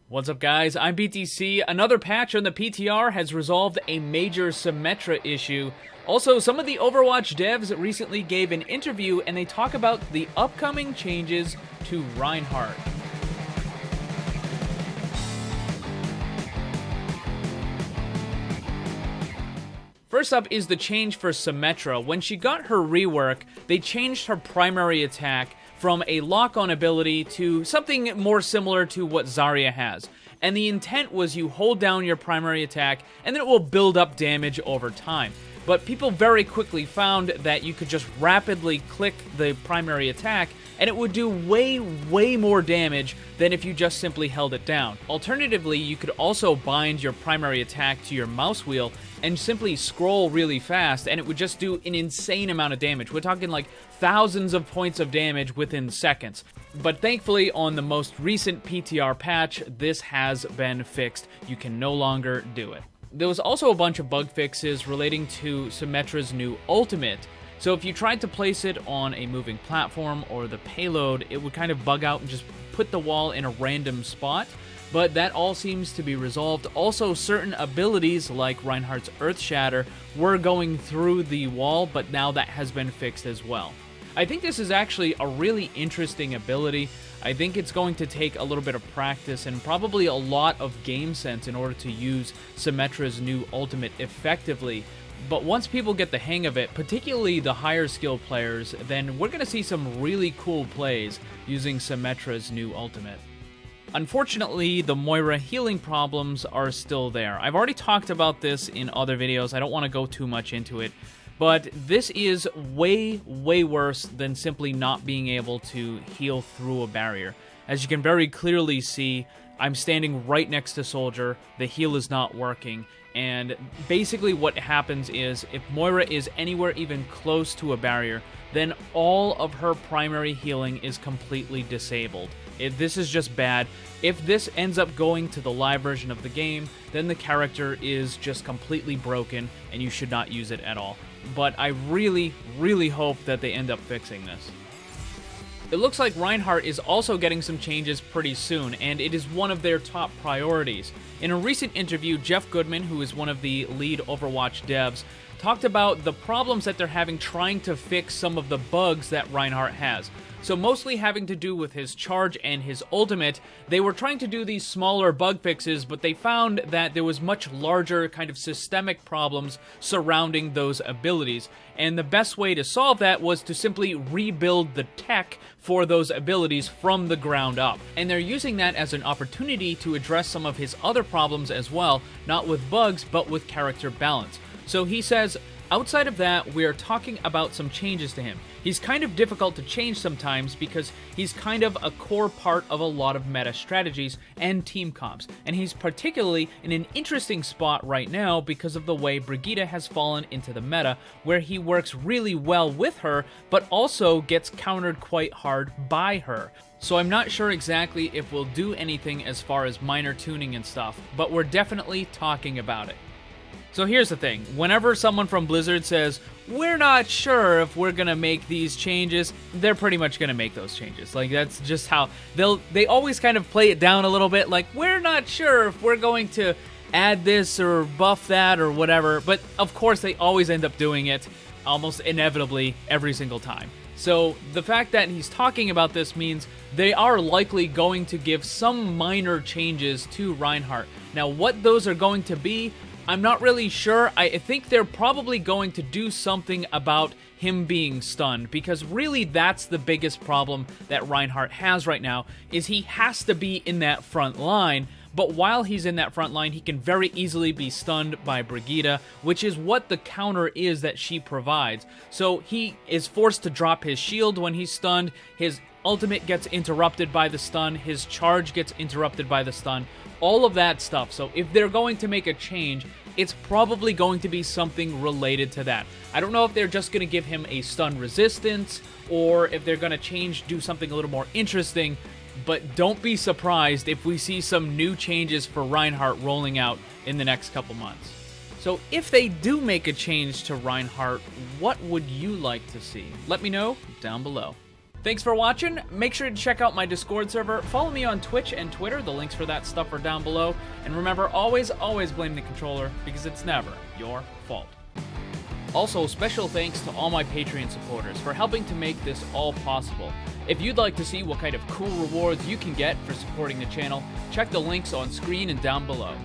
What's up, guys? I'm BTC. Another patch on the PTR has resolved a major Symmetra issue. Also, some of the Overwatch devs recently gave an interview and they talk about the upcoming changes to Reinhardt. First up is the change for Symmetra. When she got her rework, they changed her primary attack from a lock-on ability to something more similar to what Zarya has. And the intent was you hold down your primary attack, and then it will build up damage over time. But people very quickly found that you could just rapidly click the primary attack, and it would do way more damage than if you just simply held it down. Alternatively, you could also bind your primary attack to your mouse wheel and simply scroll really fast, and it would just do an insane amount of damage. We're talking like thousands of points of damage within seconds. But thankfully, on the most recent PTR patch, this has been fixed. You can no longer do it. There was also a bunch of bug fixes relating to Symmetra's new ultimate. So if you tried to place it on a moving platform or the payload, it would kind of bug out and just put the wall in a random spot. But that all seems to be resolved. Also, certain abilities like Reinhardt's Earth Shatter were going through the wall, but now that has been fixed as well. I think this is actually a really interesting ability. I think it's going to take a little bit of practice and probably a lot of game sense in order to use Symmetra's new ultimate effectively. But once people get the hang of it, particularly the higher skill players, then we're going to see some really cool plays using Symmetra's new ultimate. Unfortunately, the Moira healing problems are still there. I've already talked about this in other videos. I don't want to go too much into it. But this is way worse than simply not being able to heal through a barrier. As you can very clearly see, I'm standing right next to Soldier, the heal is not working, and basically what happens is, if Moira is anywhere even close to a barrier, then all of her primary healing is completely disabled. This is just bad. If this ends up going to the live version of the game, then the character is just completely broken, and you should not use it at all. But I really hope that they end up fixing this. It looks like Reinhardt is also getting some changes pretty soon, and it is one of their top priorities. In a recent interview, Jeff Goodman, who is one of the lead Overwatch devs, talked about the problems that they're having trying to fix some of the bugs that Reinhardt has. So mostly having to do with his charge and his ultimate. They were trying to do these smaller bug fixes, but they found that there was much larger kind of systemic problems surrounding those abilities. And the best way to solve that was to simply rebuild the tech for those abilities from the ground up. And they're using that as an opportunity to address some of his other problems as well, not with bugs, but with character balance. So he says, outside of that, we are talking about some changes to him. He's kind of difficult to change sometimes because he's kind of a core part of a lot of meta strategies and team comps. And he's particularly in an interesting spot right now because of the way Brigitte has fallen into the meta, where he works really well with her, but also gets countered quite hard by her. So I'm not sure exactly if we'll do anything as far as minor tuning and stuff, but we're definitely talking about it. So here's the thing, whenever someone from Blizzard says, we're not sure if we're gonna make these changes, they're pretty much gonna make those changes. Like, that's just how they always kind of play it down a little bit, like, we're not sure if we're going to add this or buff that or whatever, but of course they always end up doing it almost inevitably every single time. So the fact that he's talking about this means they are likely going to give some minor changes to Reinhardt. Now, what those are going to be, I'm not really sure. I think they're probably going to do something about him being stunned, because really that's the biggest problem that Reinhardt has right now, is he has to be in that front line, but while he's in that front line, he can very easily be stunned by Brigitte, which is what the counter is that she provides. So he is forced to drop his shield when he's stunned, his ultimate gets interrupted by the stun, his charge gets interrupted by the stun, all of that stuff. So if they're going to make a change, it's probably going to be something related to that. I don't know if they're just going to give him a stun resistance, or if they're going to do something a little more interesting, but don't be surprised if we see some new changes for Reinhardt rolling out in the next couple months. So if they do make a change to Reinhardt, what would you like to see? Let me know down below. Thanks for watching. Make sure to check out my Discord server. Follow me on Twitch and Twitter. The links for that stuff are down below. And remember, always blame the controller, because it's never your fault. Also, special thanks to all my Patreon supporters for helping to make this all possible. If you'd like to see what kind of cool rewards you can get for supporting the channel, check the links on screen and down below.